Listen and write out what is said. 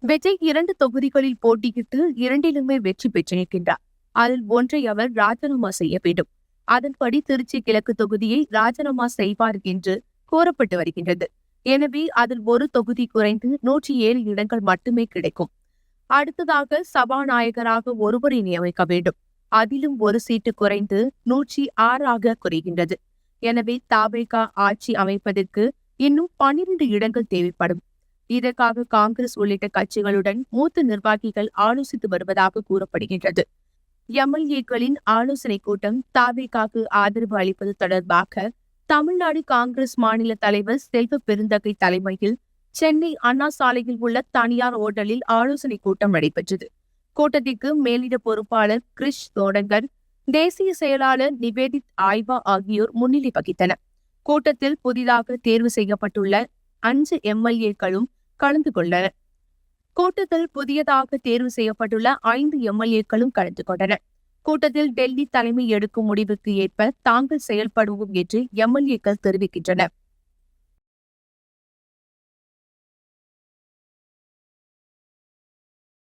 விஜய் 2 தொகுதிகளில் போட்டியிட்டு இரண்டிலுமே வெற்றி பெற்றிருக்கின்றார். அதில் ஒன்றை அவர் ராஜினாமா செய்ய வேண்டும். அதன்படி திருச்சி கிழக்கு தொகுதியை ராஜினாமா செய்வார் என்று கூறப்பட்டு வருகின்றது. எனவே அதில் ஒரு தொகுதி குறைந்து 107 இடங்கள் மட்டுமே கிடைக்கும். அடுத்ததாக சபாநாயகராக ஒருவரை நியமிக்க வேண்டும். அதிலும் ஒரு சீட்டு குறைந்து 106 குறைகின்றது. எனவே தவேகா ஆட்சி அமைப்பதற்கு இன்னும் 12 இடங்கள் தேவைப்படும். இதற்காக காங்கிரஸ் உள்ளிட்ட கட்சிகளுடன் மூத்த நிர்வாகிகள் ஆலோசித்து வருவதாக கூறப்படுகின்றது. எம்எல்ஏக்களின் ஆலோசனை கூட்டம் தவேகாவுக்கு ஆதரவு அளிப்பது தொடர்பாக தமிழ்நாடு காங்கிரஸ் மாநில தலைவர் செல்வ பெருந்தகை தலைமையில் சென்னை அண்ணா சாலையில் உள்ள தனியார் ஓட்டலில் ஆலோசனை கூட்டம் நடைபெற்றது. கூட்டத்திற்கு மேலிட பொறுப்பாளர் கிரிஷ் தோடங்கர், தேசிய செயலாளர் நிவேதித் ஆய்வா ஆகியோர் முன்னிலை வகித்தனர். கூட்டத்தில் புதிதாக தேர்வு செய்யப்பட்டுள்ள 5 எம்எல்ஏக்களும் கலந்து கொண்டனர். கூட்டத்தில் புதியதாக தேர்வு செய்யப்பட்டுள்ள 5 எம்எல்ஏக்களும் கலந்து கொண்டனர். கூட்டத்தில் டெல்லி தலைமை எடுக்கும் முடிவுக்கு ஏற்ப தாங்கள் செயல்படுவோம் என்று எம்எல்ஏக்கள் தெரிவிக்கின்றனர்.